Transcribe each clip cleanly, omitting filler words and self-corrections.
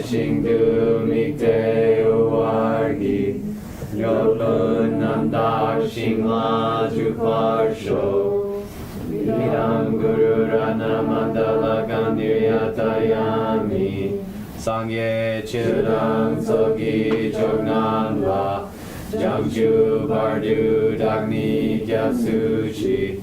Shingdu Mikde Uargi Yopun Namdak Shingla Juparsho Vidam Guru Rana Mandala Gandiryatayami Sangye Chidam Sogi Jognanva Jangju Bardu Dagni Gyatsuchi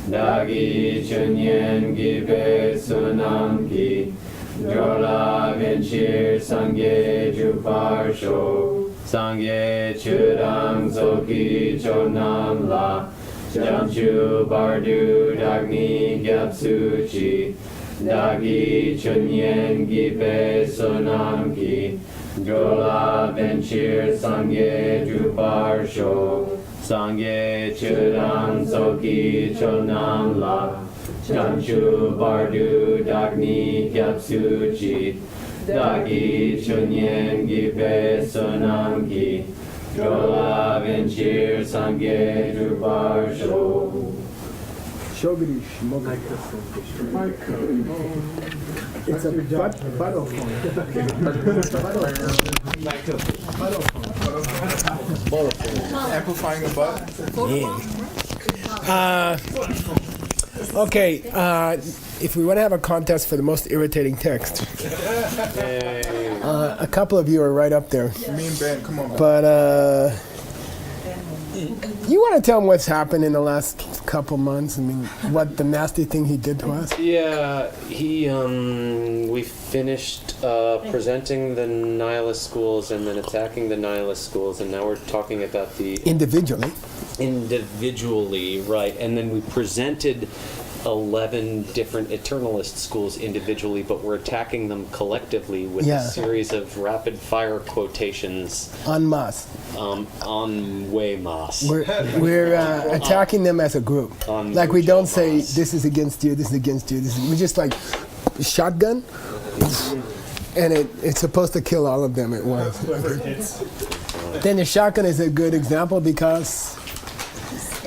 Dagi Chunyen Gibe Sunamki Jola Vinchir Sangye Juparsho Sangye Chudang Zoki Chonam La Jamchu Bardu Dagni Gyapsuchi Dagi Chunyen Gibe Sonamki Jola Vinchir Sangye Juparsho Sangye Chudang Zoki Chonam La Jamchu Bardu Dagni Gyapsuchi Dagi Chunyen Gibe Sonamki Jola Vinchir Sangye Juparsho. It's a battlephone. Amplifying a butt? Okay, if we want to have a contest for the most irritating text, a couple of you are right up there. Me and Ben, come on. But you want to tell them what's happened in the last couple months? I mean, what the nasty thing he did to us? Yeah, we finished presenting the nihilist schools and then attacking the nihilist schools, and now we're talking about the individually, right? And then we presented 11 different eternalist schools individually, but we're attacking them collectively with a series of rapid fire quotations En masse. En masse. We're attacking them as a group. Like we don't say this is against you, this is against you. We just like shotgun, and it's supposed to kill all of them at once. Then the shotgun is a good example because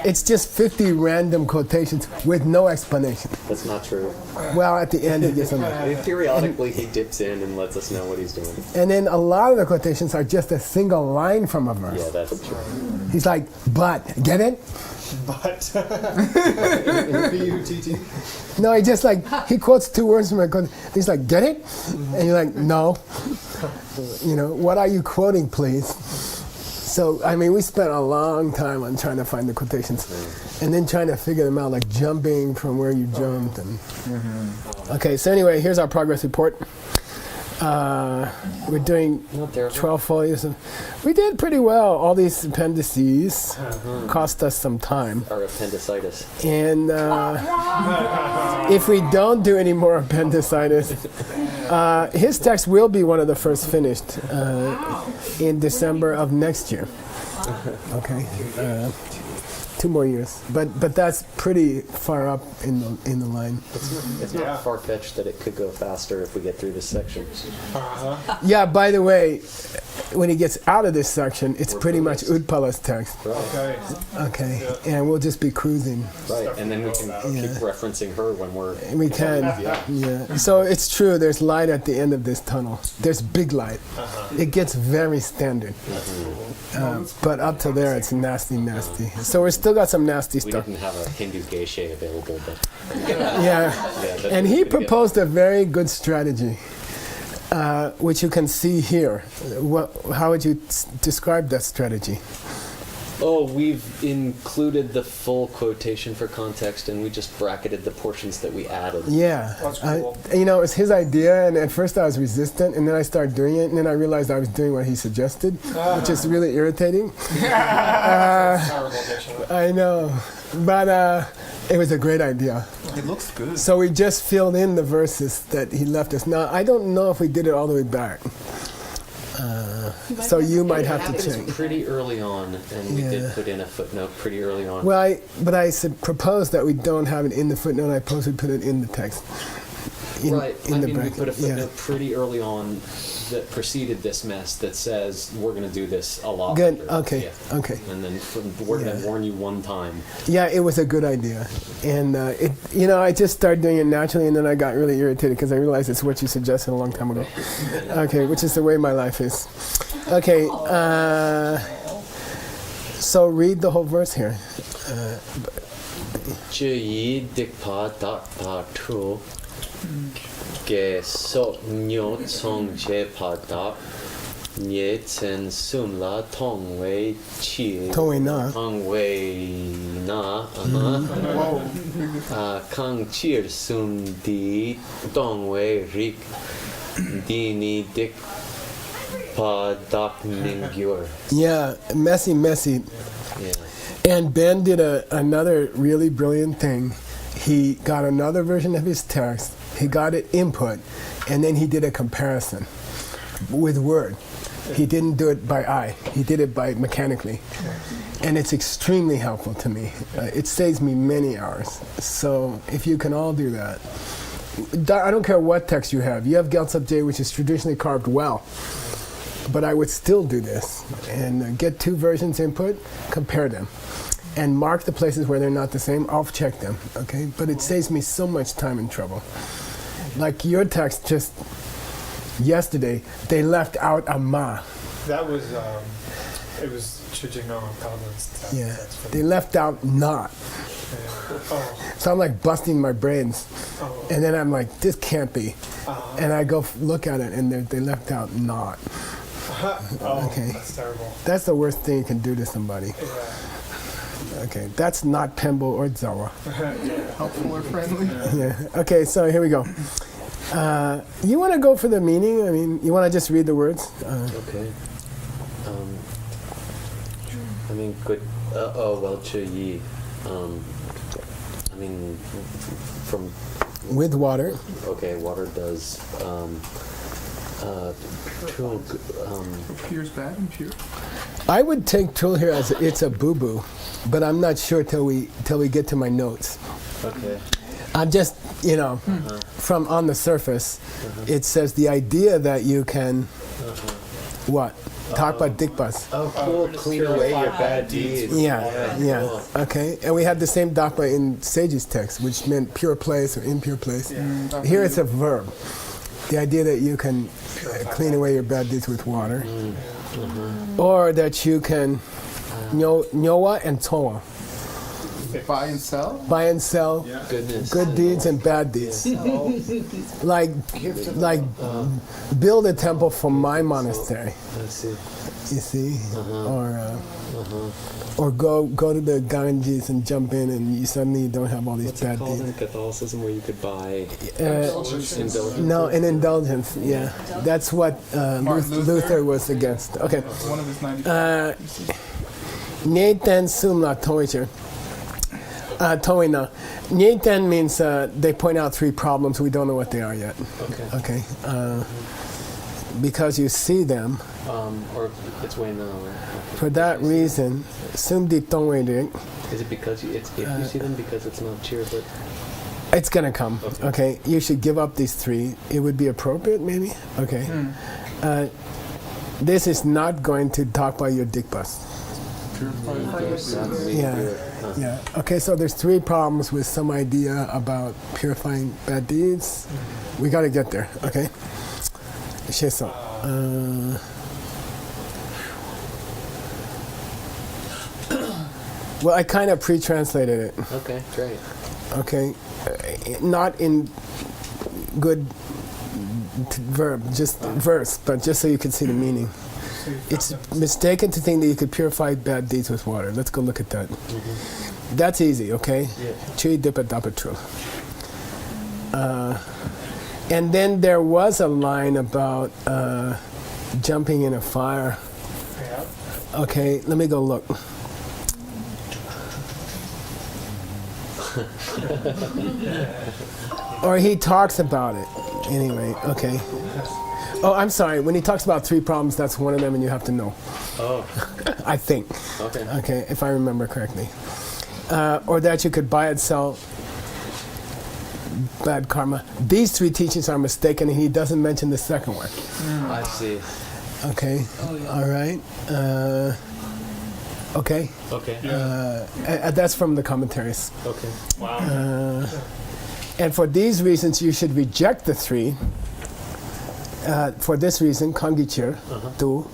it's just 50 random quotations with no explanation. That's not true. Well, at the end he gets them. Periodically he dips in and lets us know what he's doing. And then a lot of the quotations are just a single line from a verse. Yeah, that's true. He's like, but, get it? But. B-U-T-T. No, he quotes two words from a quote. He's like, get it? And you're like, no. What are you quoting, please? So, I mean, we spent a long time on trying to find the quotations and then trying to figure them out, like jumping from where you jumped. Okay, so anyway, here's our progress report. We're doing 12 folios. We did pretty well. All these appendices cost us some time. Our appendicitis. And if we don't do any more appendicitis, his text will be one of the first finished in December of next year. Okay, 2 more years, but that's pretty far up in the line. It's not far-fetched that it could go faster if we get through this section. Yeah. By the way, when he gets out of this section, it's pretty much Utpala's text. Okay. Okay, and we'll just be cruising. Right, and then we can keep referencing her when we're... We can, yeah. So it's true, there's light at the end of this tunnel. There's big light. It gets very standard. But up to there, it's nasty. So we still got some nasty stuff. We didn't have a Hindu geisha available, but... And he proposed a very good strategy, which you can see here. How would you describe that strategy? Oh, we've included the full quotation for context, and we just bracketed the portions that we added. Yeah. That's cool. It was his idea, and at first I was resistant, and then I started doing it, and then I realized I was doing what he suggested, which is really irritating. I know. But it was a great idea. It looks good. So we just filled in the verses that he left us. Now, I don't know if we did it all the way back. So you might have to check. It was pretty early on, and we did put in a footnote pretty early on. Well, but I proposed that we don't have it in the footnote. I proposed we put it in the text. Right. in I the mean, we bracket. put a footnote pretty early on that preceded this mess that says we're going to do this a lot. Good. later. Okay. Yeah. Okay. And then we're going Yeah. to warn you one time. Yeah, it was a good idea, and I just started doing it naturally, and then I got really irritated because I realized it's what you suggested a long time ago. Okay, which is the way my life is. Okay, so read the whole verse here. 至于迪帕达帕图，给所有从这帕达，也曾送了同为去，同为那同为那，康切送的同为rik，迪尼迪帕达明约。 Yeah, messy. Yeah. And Ben did another really brilliant thing. He got another version of his text, he got it input, and then he did a comparison with word. He didn't do it by eye, he did it by mechanically. And it's extremely helpful to me. It saves me many hours. So if you can all do that. I don't care what text you have. You have Gyaltsab J, which is traditionally carved well. But I would still do this and get two versions input, compare them, and mark the places where they're not the same. I'll check them, okay? But it saves me so much time and trouble. Like your text just yesterday, they left out a ma. That was, it was Chujingo and Calvin's text. Yeah, That's for they left out not. Yeah. Oh. So I'm like busting my brains, Oh. and then I'm like, this can't be. Uh-huh. And I go look at it, and they left out not. Oh, Okay. that's terrible. That's the worst thing you can do to somebody. Yeah. Okay, that's not Pembo or Zawa. Helpful or friendly? Yeah. Okay, so here we go. You want to go for the meaning? I mean, you want to just read the words? Okay. I mean, good. Well, Yi. I mean, from. With water. Okay, water does. Pure's bad and pure? I would take Tul here as it's a boo-boo, but I'm not sure till we get to my notes. Okay. I'm just, from on the surface, it says the idea that you can, what? Talk about dikbas. Oh, cool. Clean away your bad deeds. Yeah. Cool. Okay, and we had the same dakpa in Sage's text, which meant pure place or impure place. Yeah. Here it's a verb. The idea that you can clean away your bad deeds with water, or that you can nyowa and toa, Buy and sell? buy and sell Goodness. good deeds and bad deeds. Like build a temple for my monastery. Let's see. You see, or go to the Ganges and jump in, and you suddenly don't have all these What's it bad called deeds. in Catholicism where you could buy indulgences? No, an indulgence. Yeah, that's what Luther was against. Okay. One of his 90. Nyeten sumla toicher. Toina. Nyeten means they point out three problems. We don't know what they are yet. Okay. Okay. Because you see them. Or it's way now. For that reason, sumdi tongweirik. Is it because if you see them because it's not cheer, but It's gonna come. Okay. You should give up these three. It would be appropriate, maybe. Okay. This is not going to talk about your dikbas. Yeah. Okay, so there's three problems with some idea about purifying bad deeds. We got to get there. Okay. Sheso. Well, I kind of pre-translated it. okay, great. Okay, not in good verb, just verse, but just so you can see the meaning. It's mistaken to think that you could purify bad deeds with water. Let's go look at that. That's easy, okay? Chui dipa dapa tru. And then there was a line about jumping in a fire. Okay, let me go look. Or he talks about it. Anyway, okay. Oh, I'm sorry. When he talks about three problems, that's one of them, and you have to know. Oh. I think. Okay. Okay, if I remember correctly. Or that you could buy and sell bad karma. These three teachings are mistaken, and he doesn't mention the second one. I see. Okay. All right. Okay. Okay. That's from the commentaries. Okay. Wow. And for these reasons, you should reject the three. For this reason, Kangichir, Tu,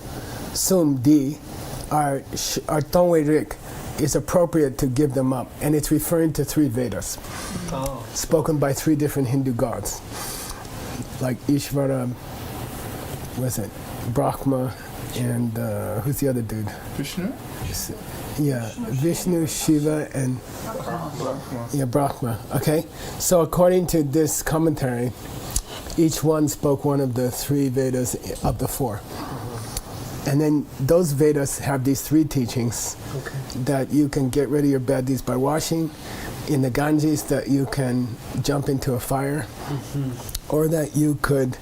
Sum, Di, are Tongwei Rik is appropriate to give them up. And it's referring to three Vedas, spoken by three different Hindu gods. Like Ishvara, what's it? Brahma, and who's the other dude? Vishnu? Yeah, Vishnu, Shiva, and Brahma. yeah, Brahma. Okay, so according to this commentary, each one spoke one of the three Vedas of the four. And then those Vedas have these three teachings that you can get rid of your bad deeds by washing, in the Ganges that you can jump into a fire, or that you could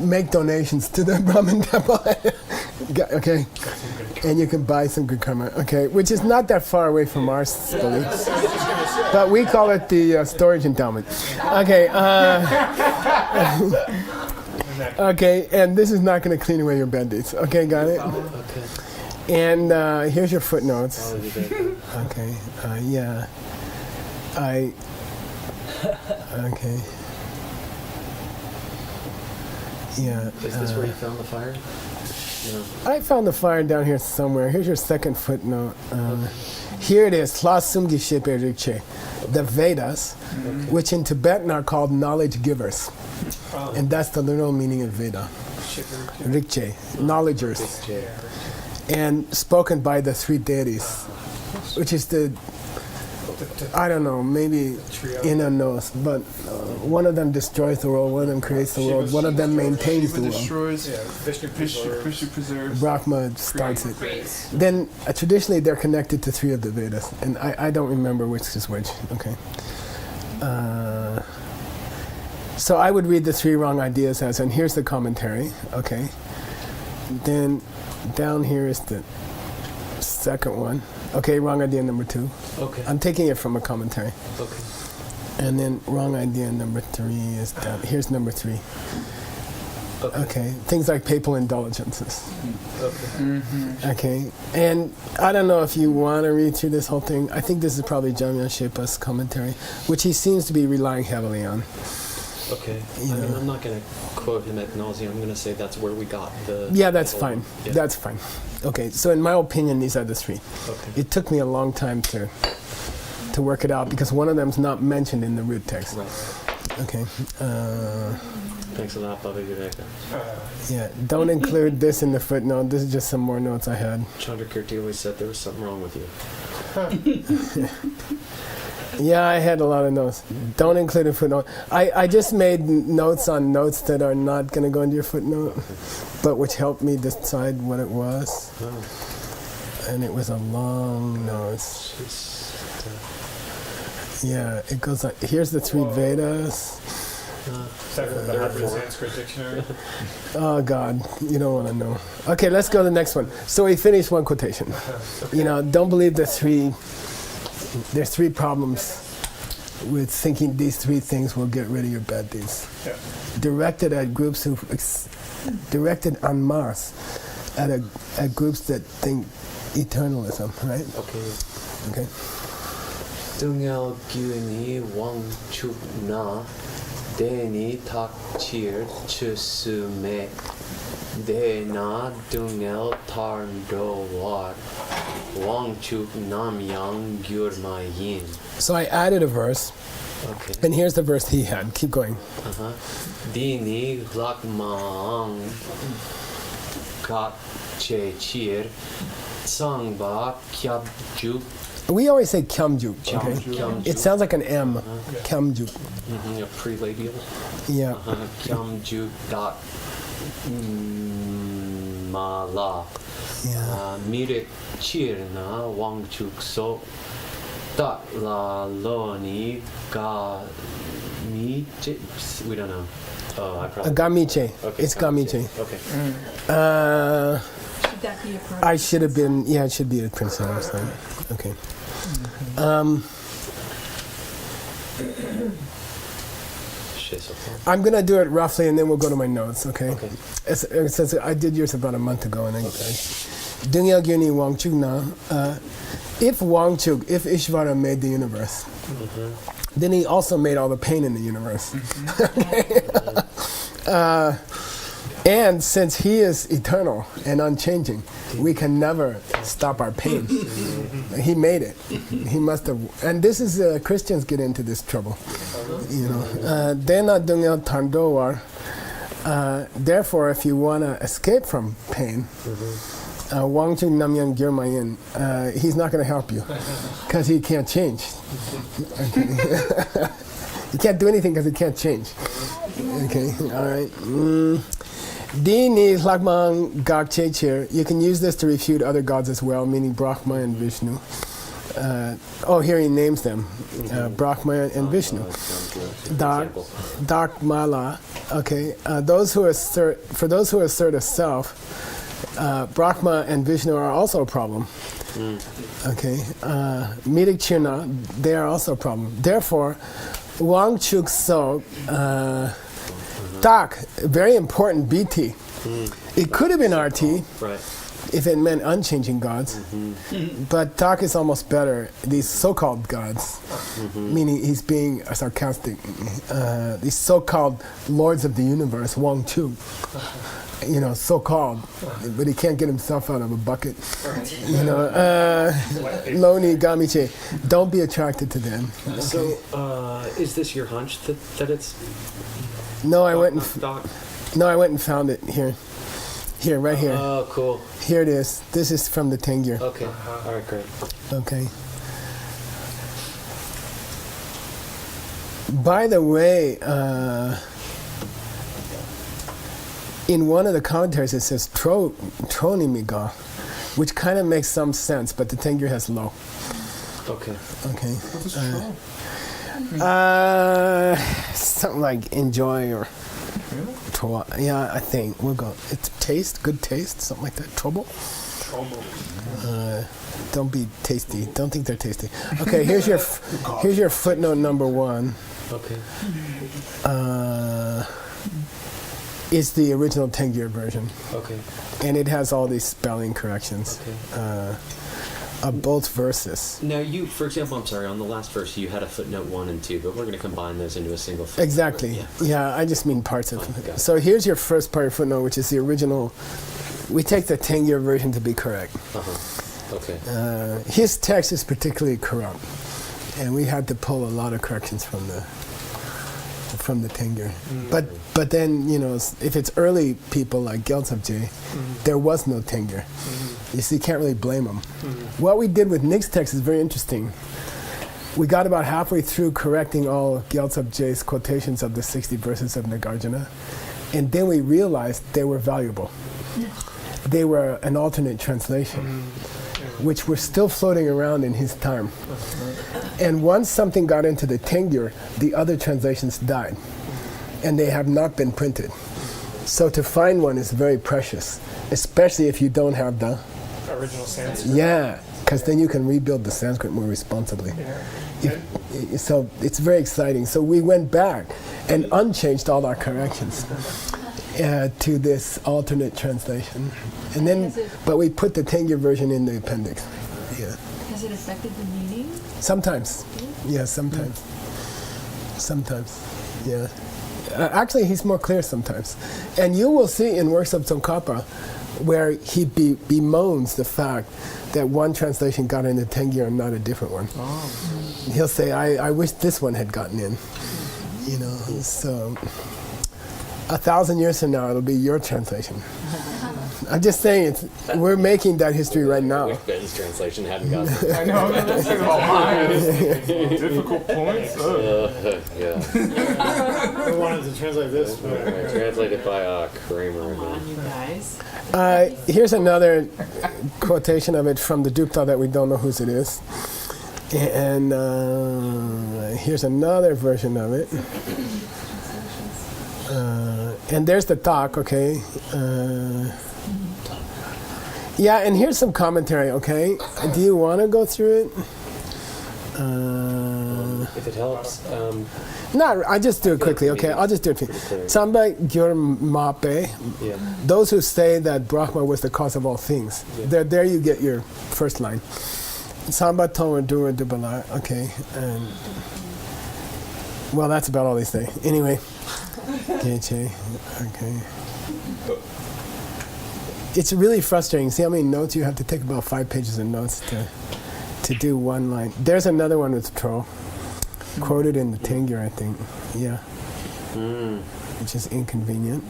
make donations to the Brahmin temple. Okay, and you can buy some good karma. Okay, which is not that far away from our beliefs, but we call it the storage endowment. Okay. Okay, and this is not going to clean away your bad deeds. Okay, got it? Okay. And here's your footnotes. I'll do that. Okay, yeah. Okay. Yeah. Is this where you found the fire? No. I found the fire down here somewhere. Here's your second footnote. Here it is, Hlasumgi Shepe Rikche, the Vedas, which in Tibetan are called knowledge givers. And that's the literal meaning of Veda. Rikche, knowledgers. And spoken by the three deities, which is the, I don't know, maybe Ina knows, but one of them destroys the world, one of them creates the world, one of them maintains the Shiva world. destroys, Vishnu Vishnu preserves. Brahma starts it. Then traditionally they're connected to three of the Vedas, and I don't remember which is which. Okay. So I would read the three wrong ideas as, and here's the commentary. Okay. Then down here is the second one. Okay, wrong idea number 2. Okay. I'm taking it from a commentary. Okay. And then wrong idea number 3 is down. Here's number 3. Okay, things like papal indulgences. Okay. Okay, and I don't know if you want to read through this whole thing. I think this is probably Jamyang Shepa's commentary, which he seems to be relying heavily on. Okay. I mean, I'm not going to quote him ad nauseum. I'm going to say that's where we got the... Yeah, that's the fine. Yeah. That's fine. Okay, so in my opinion, these are the 3. Okay. It took me a long time to work it out because one of them's not mentioned in the root text. Right. Okay. Thanks a lot, Baba Viveka. Yeah, don't include this in the footnote. This is just some more notes I had. Chandrakirti always said there was something wrong with you. Yeah, I had a lot of notes. Don't include a footnote. I just made notes on notes that are not going to go into your footnote, but which helped me decide what it was. Oh. And it was a long note. Yeah, it goes like, here's the 3 Vedas. Second, the Harvard Sanskrit Dictionary. Oh God, you don't want to know. Okay, let's go to the next one. So we finished one quotation. You know, don't believe there's 3 problems with thinking these 3 things will get rid of your bad deeds. Yeah. Directed at groups who, directed en masse at groups that think eternalism, right? Okay. Okay. Dungel gyuni wang chuk na deni tak chir chusu me de na dungel tarn do wat wang chuk nam yang gyur ma yin. So I added a verse, Okay. and here's the verse he had. Keep going. Dini lak maang kat che chir sang ba kyab juk. We always say kyamjuk, okay? Kyamjuk. It sounds like an M, kyamjuk. A prelabial. Yeah. Kyamjuk dot mala. Yeah. Mirik chirna wangchuk so dot la loni ga mi. We don't know. Oh, I probably. Gamiche. Okay, It's Gamiche. Okay. Should that be a part? I should have been, yeah, it should be a Prince Albert thing. Okay. I'm gonna do it roughly, and then we'll go to my notes. Okay. Okay. Since I did yours about a month ago, and Dungyal Gyuni Wangchuk na. If Ishvara made the universe, then he also made all the pain in the universe. And since he is eternal and unchanging, we can never stop our pain. He made it. He must have. And this is Christians get into this trouble. Dena Dungyal Tandowar. Therefore, if you want to escape from pain, Wangchuk Namyang Gyurmayin, he's not going to help you because he can't change. He can't do anything because he can't change. Okay, all right. Dini Lakmang Gakchechir. You can use this to refute other gods as well, meaning Brahma and Vishnu. Here he names them, Brahma and Vishnu. Dark Mala. Okay, for those who assert a self, Brahma and Vishnu are also a problem. Okay, Mirik Chirna, they are also a problem. Therefore, Wangchuk So, Tak, very important BT. It could have been RT. Right. If it meant unchanging gods. But Tak is almost better. These so-called gods, meaning he's being sarcastic. These so-called lords of the universe, Wang Chu, so-called, but he can't get himself out of a bucket. Loni Gamiche, don't be attracted to them. Okay. So, is this your hunch that it's? No, I went and found it here. Here, right here. Oh, cool. Here it is. This is from the Tengyur. Okay. All right, great. Okay. By the way, in one of the commentaries it says Tronimiga, which kind of makes some sense, but the Tengyur has low. Okay. Okay. Something like enjoy or. Yeah, I think we'll go. It's taste, good taste, something like that. Trouble. Don't be tasty. Don't think they're tasty. Okay, here's your footnote number 1. Okay. It's the original Tengyur version. Okay. And it has all these spelling corrections. Okay. Of both verses. Now, for example, I'm sorry, on the last verse you had a footnote 1 and 2, but we're going to combine those into a single footnote. Exactly. Yeah, I just mean parts of it. it. So here's your first part of footnote, which is the original. We take the Tengyur version to be correct. Okay. His text is particularly corrupt, and we had to pull a lot of corrections from the Tengyur. But then, if it's early people like Gyaltsab-je, there was no Tengyur. You see, you can't really blame them. What we did with Nick's text is very interesting. We got about halfway through correcting all Gyaltsab-je's quotations of the 60 verses of Nagarjuna, and then we realized they were valuable. They were an alternate translation, which were still floating around in his time. And once something got into the Tengyur, the other translations died, and they have not been printed. So to find one is very precious, especially if you don't have the original Sanskrit. Yeah, because then you can rebuild the Sanskrit more responsibly. So it's very exciting. So we went back and unchanged all our corrections to this alternate translation, and then but we put the Tengyur version in the appendix. Yeah. Has it affected the meaning? Sometimes. Yeah, sometimes. Sometimes. Yeah. Actually, he's more clear sometimes. And you will see in works of Tsongkhapa where he bemoans the fact that one translation got into Tengyur and not a different one. He'll say, I wish this one had gotten in. So 1,000 years from now, it'll be your translation. I'm just saying, we're making that history right now. If Ben's translation hadn't gotten I know, that's all mine. Difficult points. yeah. I wanted to translate this. Translated by Kramer. Come on, you guys. Here's another quotation of it from the Dupta that we don't know whose it is. And here's another version of it. And there's the talk, okay? Yeah, and here's some commentary, okay? Do you want to go through it? If it helps, No, I just do it quickly, okay? maybe I'll just do it for pretty clear. you. Samba gyur mape. yeah. Those who say that Brahma was the cause of all things. Yeah. There you get your first line. Samba tonga dura dubala. Okay. And well, that's about all they say. Anyway. Okay. It's really frustrating. See how many notes you have to take? About 5 pages of notes to do one line. There's another one with Tro, quoted in the Tengyur, I think. Yeah, which is inconvenient.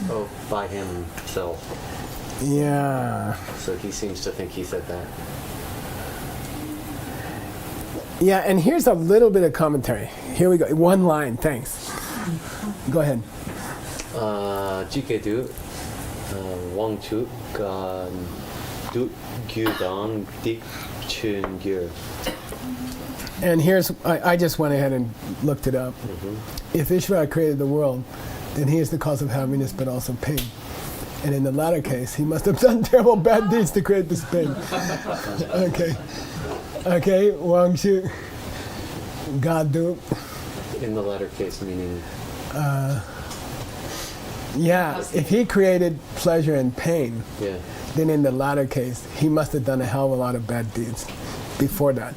Oh, by himself. Yeah. So he seems to think he said that. Yeah, and here's a little bit of commentary. Here we go. One line, thanks. Go ahead. Jikedu, Wangchuk, Du Gyudang, Dik Chun Gyur. And here's, I just went ahead and looked it up. If Ishvara created the world, then he is the cause of happiness but also pain. And in the latter case, he must have done terrible bad deeds to create this pain. Okay, Wangshu, Gadu. In the latter case, meaning Yeah, if he created pleasure and pain, yeah. then in the latter case, he must have done a hell of a lot of bad deeds before that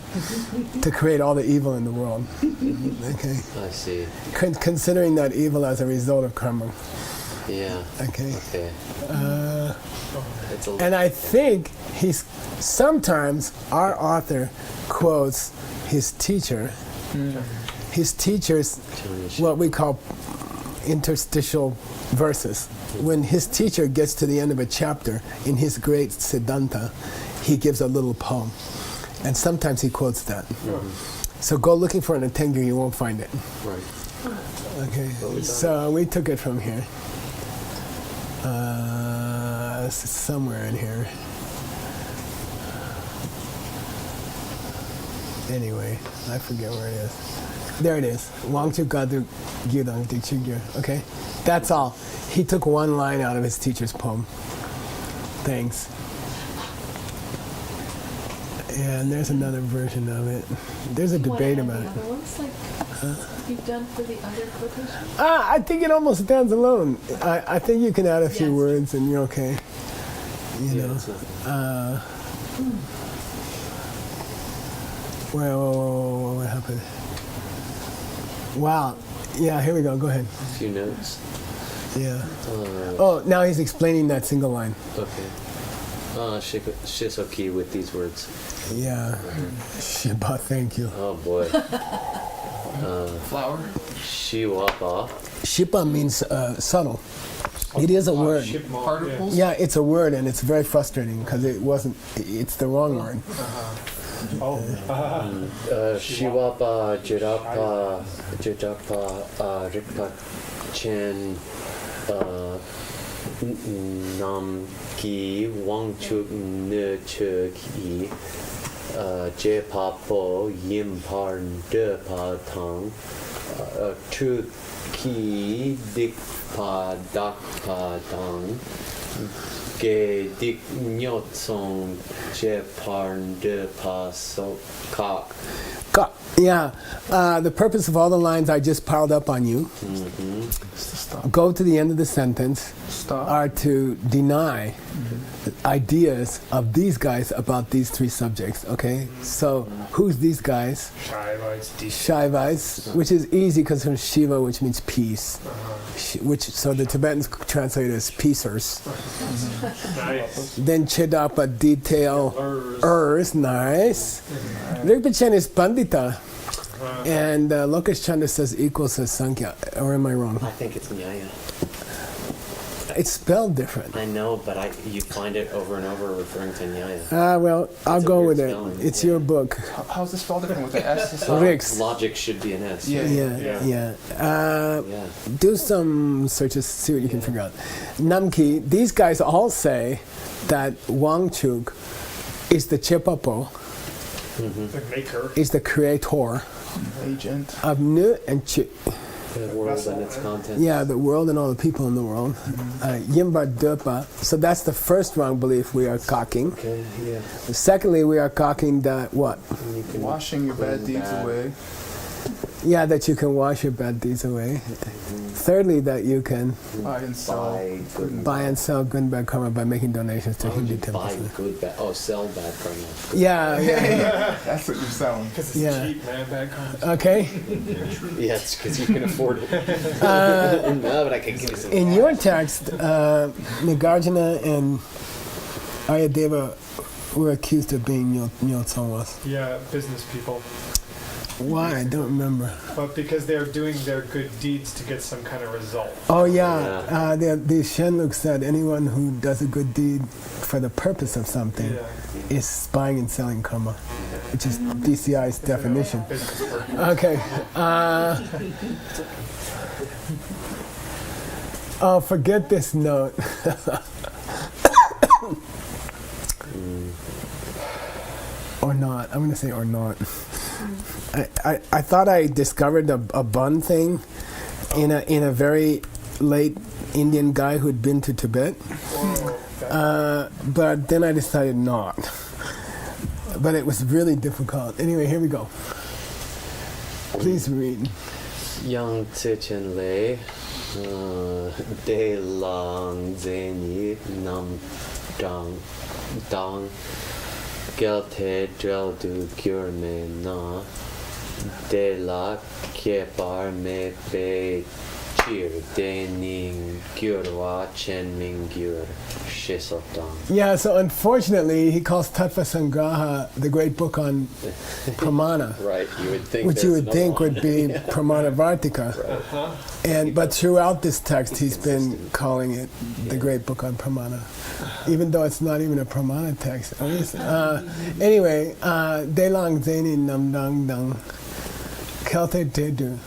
to create all the evil in the world. Okay, I see. considering that evil as a result of karma. Yeah. Okay. Okay. It's a And I think he's sometimes our author quotes his teacher. His teacher's what we call interstitial verses. When his teacher gets to the end of a chapter in his great Siddhanta, he gives a little poem. And sometimes he quotes that. So go looking for it in Tengyur, you won't find it. right. Okay, so we took it from here. This is somewhere in here. Anyway, I forget where it is. There it is. Wangchu Gadu Gyudang Dikchugyo. Okay, that's all. He took one line out of his teacher's poem. Thanks. And there's another version of it. There's a debate about it. The other ones, like you've done for the other quotations? I think it almost stands alone. I think you can add a few Yes. words and you're okay. You know. Whoa, what happened? Wow. Yeah, here we go. Go ahead. A few notes. Yeah. Oh, now he's explaining that single line. Okay. Shisoki with these words. Yeah. Shiba, thank you. Oh boy. Flower? Shiwapa. Shiba means subtle. It is a word. Particles? Yeah, it's a word, and it's very frustrating because it's the wrong word. Shiwapa Jirapa Rikpa Chen Nam Ki Wangchuk Ne Chuk Je Pa Po Yim Par De Pa Tang Tu Ki Dik Pa Dak Pa Tang Ge Dik Nyot Song Je Par De Pa So Kak. Yeah, the purpose of all the lines I just piled up on you, go to the end of the sentence, are to deny the ideas of these guys about these three subjects, okay? So, who's these guys? Shaivites, which is easy because from Shiva, which means peace, so the Tibetans translate it as peacers. Then Chedapa detail Ers, nice. Rigpa Chen is Pandita. And Lokesh Chandra says equals to Sankhya. Or am I wrong? I think it's Nyaya. It's spelled different. I know, but you find it over and over referring to Nyaya. Well, I'll It's a go weird with it. spelling, It's yeah. your book. How's this spelled different with the S? Rick's. Logic should be an S. Yeah. Yeah. Yeah. Do some searches, see what you can figure out. Namki, these guys all say that Wangchuk is the Chepapo, The maker. is the creator Agent. of Nu and Chi. The world and its contents. Yeah, the world and all the people in the world. Yimba Döpa. So that's the first wrong belief we are cocking. Okay, yeah. Secondly, we are cocking that what? You can Washing your bad deeds away. Yeah, that you can wash your bad deeds away. Thirdly, that you can Buy and sell. buy and sell good and bad karma by making donations to Why would Hindu you buy temples. good bad? Oh, sell bad karma. Yeah, yeah. That's what you're selling. Because it's Yeah. cheap, man. Bad comments. Okay. Yeah, it's because you can afford it. No, but I can give you some. In your text, Nagarjuna and Ayadeva were accused of being Nyotsonwas. Yeah, business people. Why? I don't remember. But because they're doing their good deeds to get some kind of result. Oh yeah, the Shenluk said anyone who does a good deed for the purpose of something Yeah. is buying and selling karma, which is DCI's definition. Business person. Okay. Oh, forget this note. Or not. I'm going to say or not. I thought I discovered a bun thing in a very late Indian guy who'd been to Tibet. But then I decided not. But it was really difficult. Anyway, here we go. Please read. Yang Chen Lei, De Lang Zeni Nam Dang, Gelte Drel Du Gyurme Na, De La Kiepar Me Be Chir De Ning Gyurwa Chen Ming Gyur Shisotang. Yeah, so unfortunately, he calls Tattva Sangraha the great book on Pramana, Right, you would think which you there's would think another would be Pramana Vartika. But throughout this text, he's been calling it the great book on Pramana, even though it's not even a Pramana text. Anyway, Delang Zeni Nam Dang Dang Kelte Dedu.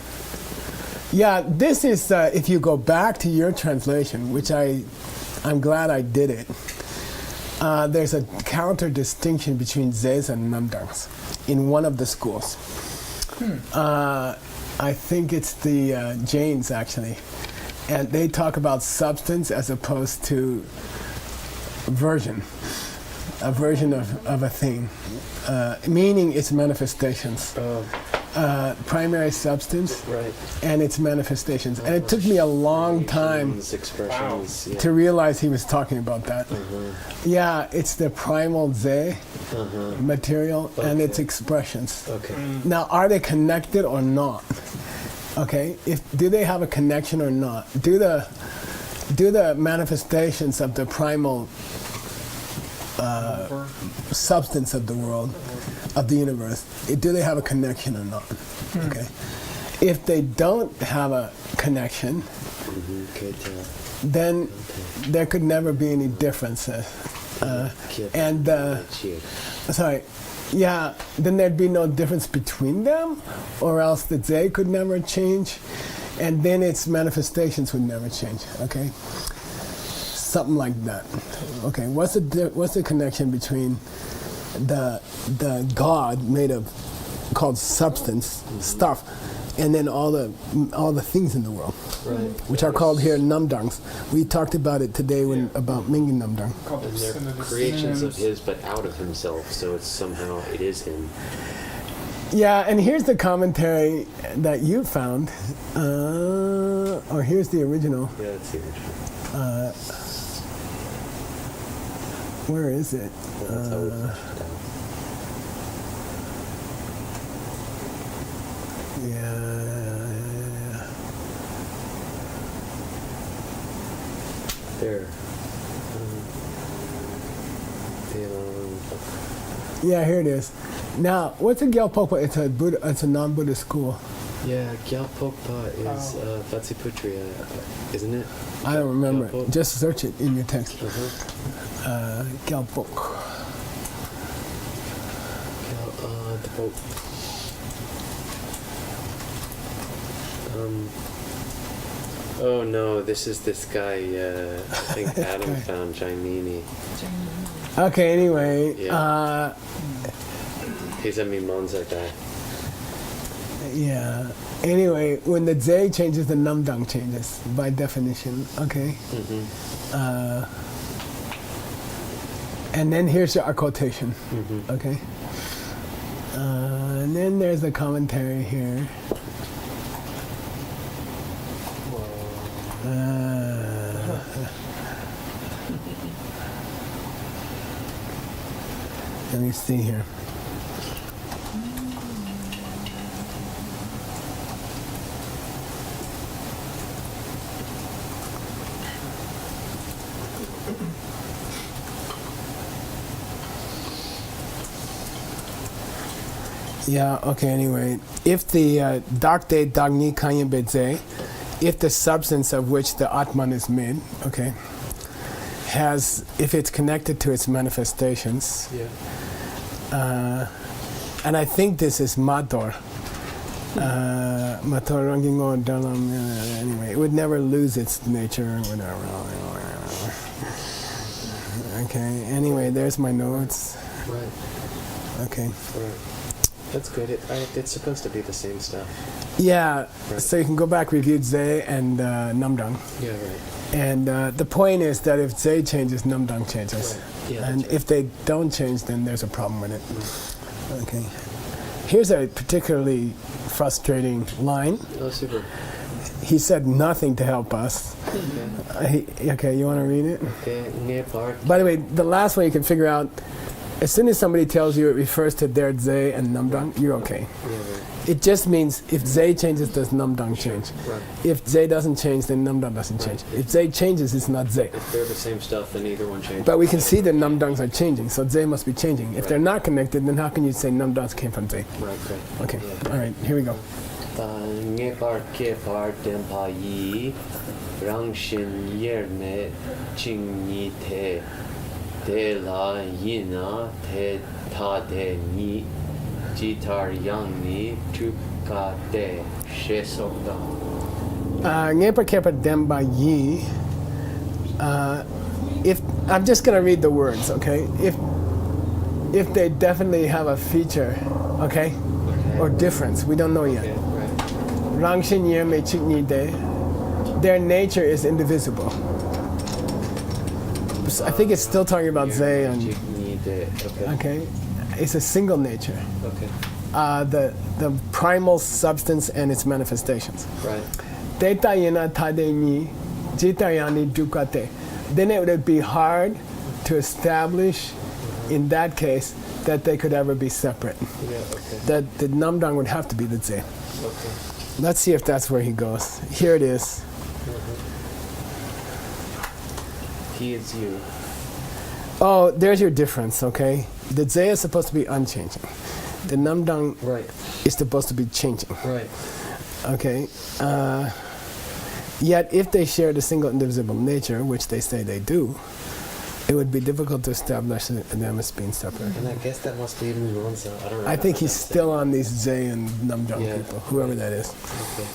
Yeah, this is, if you go back to your translation, which I'm glad I did it, there's a counter distinction between Zes and Namdangs in one of the schools. I think it's the Jains, actually. And they talk about substance as opposed to version, a version of a thing, meaning its manifestations. Primary substance Right. and its manifestations. And it took me a long time Expressions, yeah. to realize he was talking about that. Yeah, it's the primal Ze material and its expressions. Okay. Now, are they connected or not? Okay, do they have a connection or not? Do the manifestations of the primal substance of the world, of the universe, do they have a connection or not? Okay. If they don't have a connection, then there could never be any differences. Then there'd be no difference between them, or else the Ze could never change, and then its manifestations would never change. Okay, something like that. Okay, what's the connection between the God made of called substance stuff, and then all the things in the world, which are called here namdangs. We talked about it today about Mingin namdang. And they're creations of his, but out of himself, so it's somehow, it is him. Yeah, and here's the commentary that you found, or here's the original. Yeah, that's the original. Where is it? That's how we pushed it down. Yeah. There. Yeah, here it is. Now, what's a Gyalpopa? It's a non-Buddhist school. Yeah, Gyalpopa is Vatsiputria, isn't it? I don't remember. Gyalpo. Just search it in your text. Gyalpok. The boat. Oh no, this is this guy, I think Adam found Jaimini. Okay, anyway. Yeah. He's a Mimonza guy. Yeah. Anyway, when the Ze changes, the Namdang changes, by definition. Okay? And then here's our quotation. Okay? And then there's a commentary here. Let me see here. Yeah, okay, anyway. If the dakde dagni kanyen bedze, if the substance of which the Atman is made, okay, if it's connected to its manifestations, and I think this is Mator. Mator Rangingo Dalam, anyway, it would never lose its nature, whatever. Okay, anyway, there's my notes. Right. Okay. Right. That's good. It's supposed to be the same stuff. Yeah, Right. so you can go back, review Ze and Namdang. Yeah, right. And the point is that if Ze changes, Namdang changes. Right. Yeah, And that's if they don't change, then there's a problem with it. Okay. Here's a particularly frustrating line. Oh, super. He said nothing to help us. Okay, you want to read it? Okay, near part. By the way, the last one you can figure out, as soon as somebody tells you it refers to their Ze and Namdang, you're okay. Yeah, right. It just means if Ze changes, does Namdang change? Right. If Ze doesn't change, then Namdang doesn't change. If Ze changes, it's not Ze. If they're the same stuff, then either one changes. But we can see that Namdangs are changing, so Ze must be changing. If they're not connected, then how can you say Namdangs came from Ze? Right, right. Okay, Yeah. all right, here we go. Nge par ke par tempa yi rang shin yer me ching ni te de la yina te ta de ni jitar yang ni tu ka de she sok da. Ngepa kepa demba yi. If I'm just gonna read the words, okay? If they definitely have a feature, okay, or difference, we don't know yet. Okay, right. Rangshin ye me chikni de. Their nature is indivisible. So I think it's still talking about Ze and Ching ni de. Okay. okay. It's a single nature. Okay. The primal substance and its manifestations. Right. Deta yena tade ni, jitayani dukate. Then it would be hard to establish, in that case, that they could ever be separate. Yeah, okay. That the Namdang would have to be the Ze. Okay. Let's see if that's where he goes. Here it is. He is you. Oh, there's your difference, okay? The Ze is supposed to be unchanging. The Namdang Right. is supposed to be changing, Right. okay? Yet, if they shared a single indivisible nature, which they say they do, it would be difficult to establish them as being separate. And I guess that must be Muronsa. I don't know. I think he's still on these Ze and Namdang Yeah. people, whoever that is. Okay.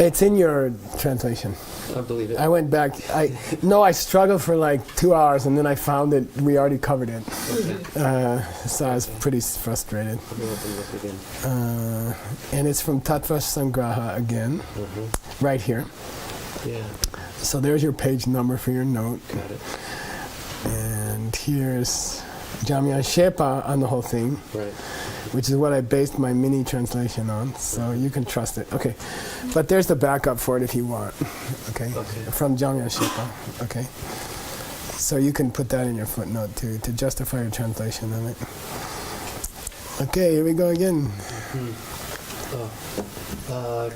It's in your translation. I believe it. I went back. I struggled for like 2 hours, and then I found it. We already covered it, Okay. so I was pretty frustrated. I'll go up and look again. And it's from Tattva Sangraha again, right here. Yeah, So there's your page number for your note, got it. and here's Jamyan Shepa on the whole thing, Right. which is what I based my mini translation on. So you can trust it. Okay, but there's the backup for it if you want. Okay, Okay. from Jamyan Shepa. Okay. So you can put that in your footnote too to justify your translation of it. Okay, here we go again.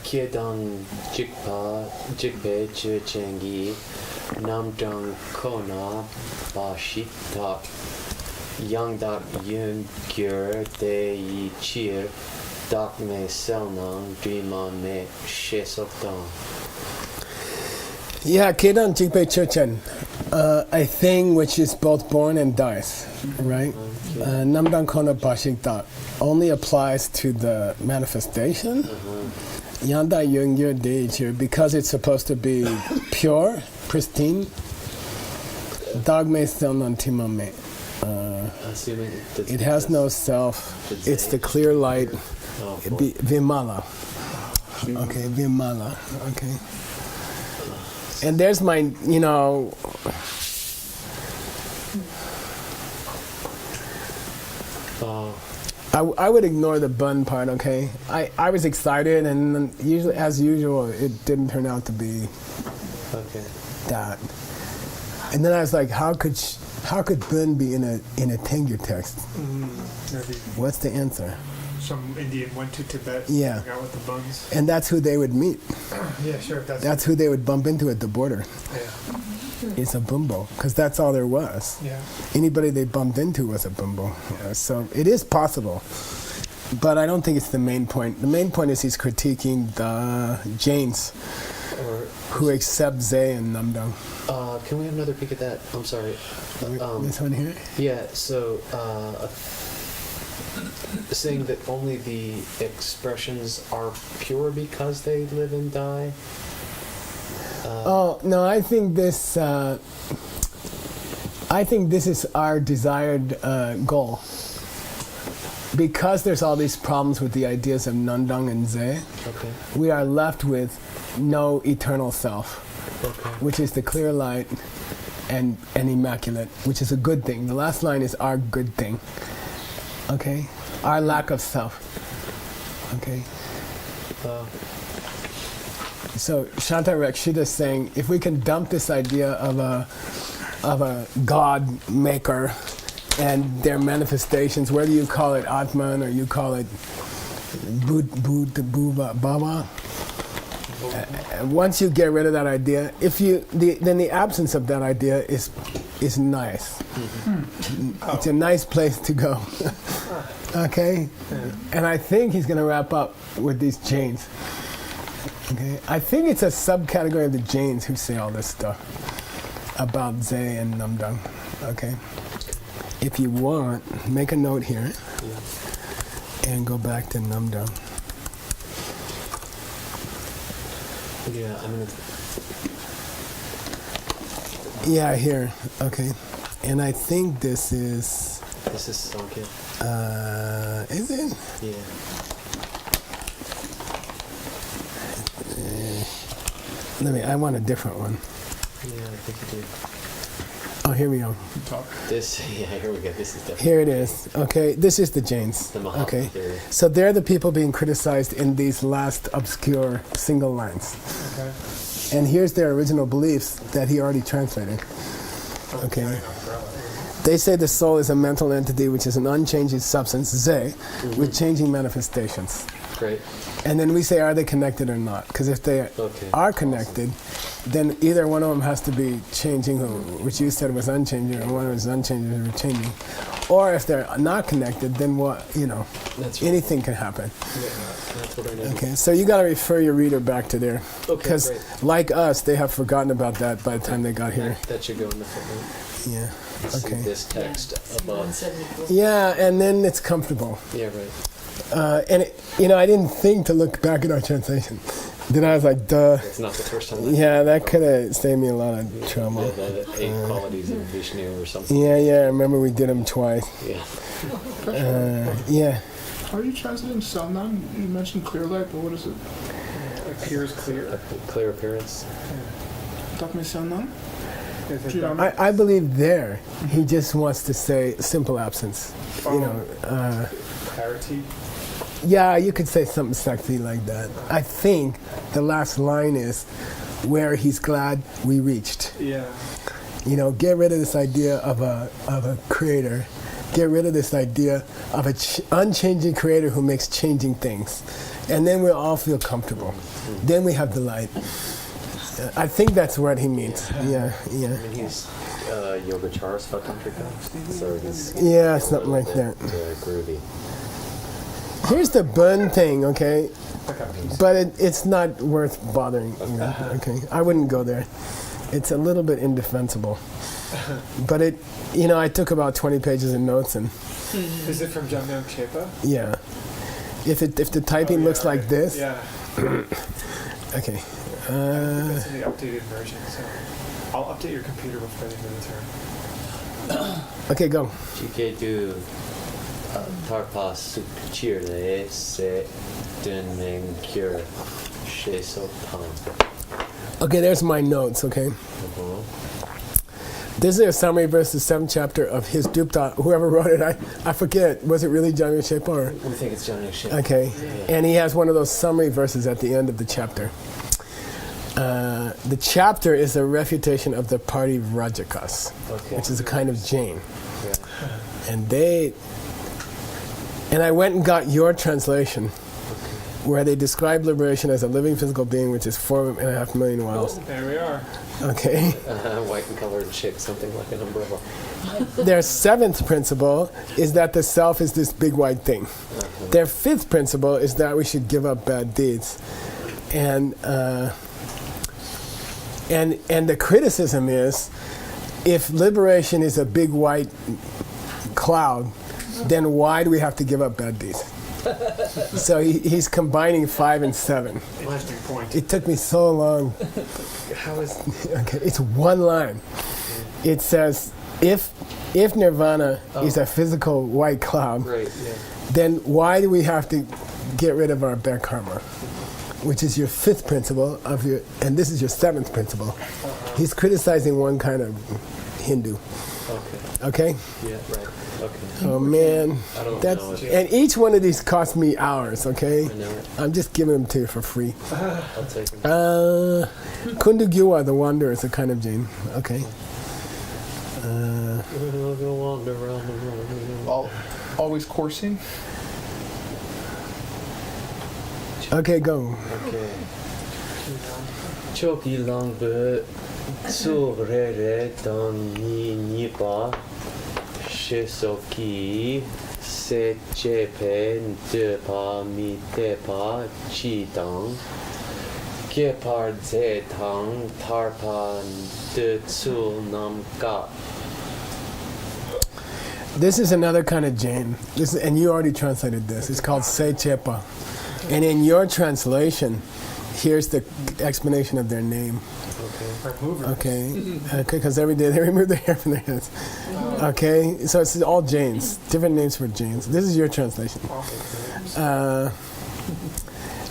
Kiedang jikpa jikpe che chengi namdang kona ba shik tak yang dak yun gyur de yi chir dak me selnang drima me shesok dang. Yeah, Kedan Jigpe Chochen, a thing which is both born and dies, right? Namdang Kona Bashik Da only applies to the manifestation. Yanda Yungyur Deichir, because it's supposed to be pure, pristine. Dagme Selnan Timame. Assuming It has no self, it's the clear light. Oh, Vimala. Okay, Vimala. Okay. And there's my, I would ignore the bun part, okay? I was excited, and usually, as usual, it didn't turn out to be Okay. That. And then I was like, how could Bun be in a Tengyur text? Maybe What's the answer? some Indian went to Tibet. Yeah. Hung out with the buns. And that's who they would meet. Yeah, sure. That's who they would bump into at the border. Yeah. It's a bumbo, because that's all there was. Yeah. Anybody they bumped into was a bumbo. So it is possible. But I don't think it's the main point. The main point is he's critiquing the Jains who accept Zay and Namdang. Can we have another peek at that? I'm sorry. This one here? Yeah, so saying that only the expressions are pure because they live and die. Oh no, I think this is our desired goal. Because there's all these problems with the ideas of Nandang and Zay, Okay. we are left with no eternal self, Okay. which is the clear light and immaculate, which is a good thing. The last line is our good thing. Okay? Our lack of self. Okay? So Shanta Rakshita is saying, if we can dump this idea of a God maker and their manifestations, whether you call it Atman or you call it Baba, once you get rid of that idea, then the absence of that idea is nice. It's a nice place to go. Okay? And I think he's going to wrap up with these Jains. Okay? I think it's a subcategory of the Jains who say all this stuff about Zay and Namdang. Okay? If you want, make a note here and go back to Namdang. Yeah, I'm gonna. Yeah, here. Okay. And I think this is... This is Sankhya. Is it? Yeah. I want a different one. Yeah, I think you do. Oh, here we go. This, yeah, here we go. This is definitely. Here it is. Okay, this is the Jains. The Mahatma Okay, theory. so they're the people being criticized in these last obscure single lines. Okay. And here's their original beliefs that he already translated. Okay. They say the soul is a mental entity which is an unchanging substance, Zay, with changing manifestations. Great. And then we say, are they connected or not? Because if they are connected, then either one of them has to be changing, which you said was unchanging, or one was unchanging or changing. Or if they're not connected, then what, That's right. anything can happen. Yeah, that's what I know. Okay, so you got to refer your reader back to there. Okay, Because great. like us, they have forgotten about that by the time they got here. That should go in the footnote. Yeah, See okay. this text above. 174. Yeah, and then it's comfortable. Yeah, right. And I didn't think to look back at our translation. Then I was like, duh. It's not the first time. Yeah, that could have saved me a lot of trouble. The 8 qualities of Vishnu or something. Yeah, I remember we did them twice. Yeah. Yeah. How are you translating Salman? You mentioned clear light, but what is it? Appears clear. Clear appearance. Tak mi Salman? Is it I believe there, he just wants to say simple absence. clarity? Yeah, you could say something sexy like that. I think the last line is where he's glad we reached. Yeah. Get rid of this idea of a creator. Get rid of this idea of an unchanging creator who makes changing things. And then we'll all feel comfortable. Then we have the light. I think that's what he means. Yeah. I mean, he's Yogacara Svatantrika, so he's Something like that. groovy. Here's the burn thing, okay? But it's not worth bothering. Okay, I wouldn't go there. It's a little bit indefensible. But I took about 20 pages of notes and. Is it from Jamyang Chepa? Yeah. If the typing looks like this. Yeah. Okay. That's in the updated version, so I'll update your computer before the end of the term. Okay, go. Chikedu tarpa sukchirle se dunming cure sheso pang. Okay, there's my notes, okay? This is a summary verse, the 7th chapter of his Dupta. Whoever wrote it, I forget. Was it really John Shepa or? We think it's Johnny Ship. Okay. And he has one of those summary verses at the end of the chapter. the chapter is a refutation of the party Rajakas, Okay. which is a kind of Jain. Yeah. And I went and got your translation, where they describe liberation as a living physical being, which is 4.5 million wells. There we are. Okay. White and colored shape, something like an umbrella. Their seventh principle is that the self is this big white thing. Their fifth principle is that we should give up bad deeds. And the criticism is, if liberation is a big white cloud, then why do we have to give up bad deeds? So he's combining 5 and 7. Interesting point. It took me so long. How is Okay, it's one line. It says, if nirvana is a physical white cloud, right? Yeah. then why do we have to get rid of our bad karma? Which is your fifth principle of your, and this is your seventh principle. He's criticizing one kind of Hindu. Okay. Okay? Yeah. Right. Okay. Oh man, I don't that's know it. and each one of these cost me hours. Okay, I know it. I'm just giving them to you for free. I'll take them. Kundagyuwa, the wanderer, is a kind of Jain. Okay. We'll go wander around the world. Always coursing. Okay, go. Okay. Choki long be su re re don ni ba she so ki se che pe de pa mi de pa chi dang ge par ze tang tar pa de tsu nam ga. This is another kind of Jain. This is, and you already translated this. It's called Sechepa. And in your translation, here's the explanation of their name. Okay, because every day they remove their hair from their heads. Okay, so it's all Jains, different names for Jains. This is your translation.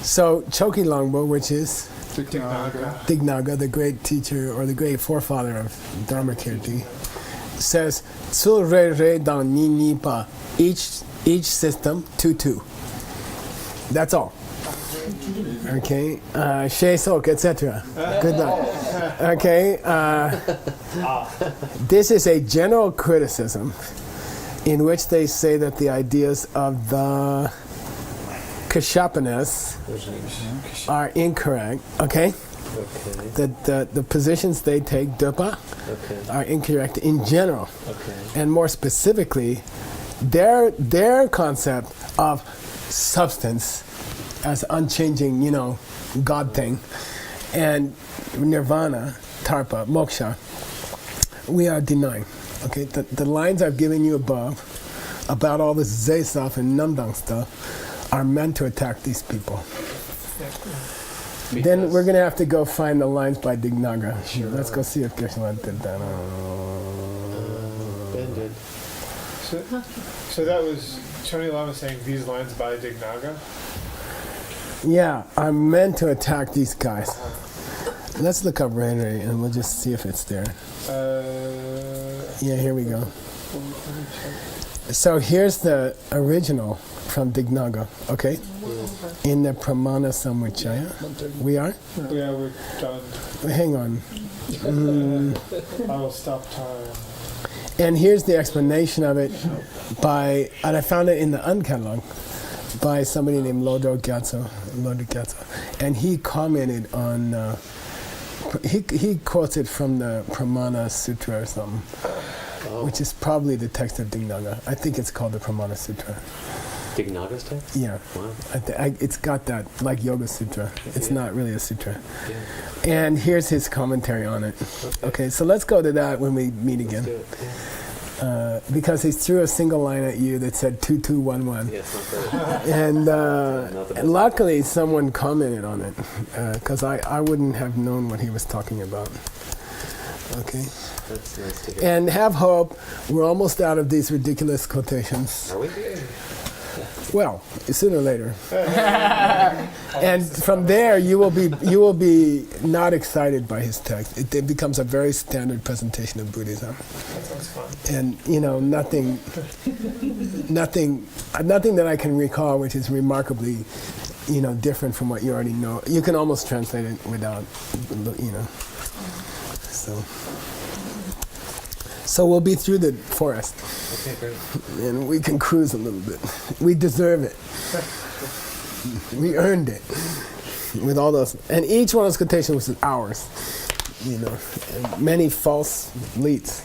So Choki Longbo, which is Dignaga, the great teacher or the great forefather of Dharmakirti, says Tsul Re Re Dang Ni Ni Pa. Each system 2-2. That's all. Okay, She Sok, etc. Good luck. Okay, this is a general criticism in which they say that the ideas of the Kashapanas are incorrect. Okay, that the positions they take, Dupa, are incorrect in general, and more specifically, their concept of substance as unchanging, God thing, and nirvana, tarpa, moksha, we are denying. Okay, the lines I've given you above about all this Zay stuff and Namdang stuff are meant to attack these people. Then we're going to have to go find the lines by Dignaga. Sure. Let's go see if Geshe-la did that. Ben did. So that was Tony Lama saying these lines by Dignaga? Yeah, I'm meant to attack these guys. Let's look up Ray Ray and we'll just see if it's there. Yeah, here we go. So here's the original from Dignaga, okay? In the Pramana Samvichaya. We are? Yeah, we're done. Hang on. I will stop time. And here's the explanation of it and I found it in the uncatalog, by somebody named Lodo Gyatso. And he commented on, he quotes it from the Pramana Sutra or something, which is probably the text of Dignaga. I think it's called the Pramana Sutra. Dignaga's text? Yeah. Wow. It's got that, like Yoga Sutra. It's not really a sutra. Yeah. And here's his commentary on it. Okay, so let's go to that when we meet again. Let's do it. Because he threw a single line at you that said 2211. Yeah, it's not good. And luckily someone commented on it, because I wouldn't have known what he was talking about. Okay. That's nice to hear. And have hope. We're almost out of these ridiculous quotations. Are we? Well, sooner or later. And from there, you will be not excited by his text. It becomes a very standard presentation of Buddhism. That sounds fun. And nothing that I can recall which is remarkably different from what you already know. You can almost translate it without, So we'll be through the forest. Okay, great. And we can cruise a little bit. We deserve it. We earned it. With all those. And each one of those quotations was ours. And many false leads.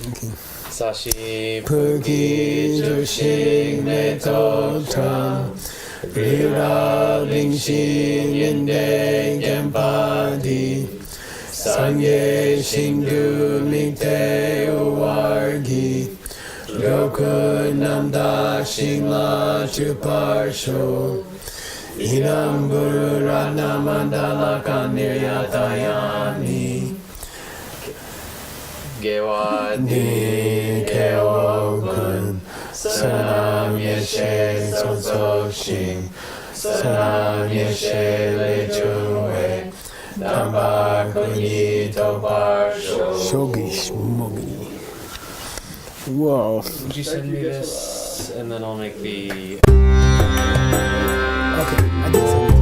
Okay. Sashi Puki Jushing Neto Tram Rira Bingshin Yende Gempadi Sanye Shindu Mingte Uwargi Roku Namda Shingla Chuparsho Inam Guru Ratna Mandala Kaniryatayani Gewadi Keogun Sanam Yeshe Sosokshin Sanam Yeshe Lechue Nambar Kunyi Topar Shogi Shmogi. Whoa. Would you send me this and then I'll make the Okay, I did send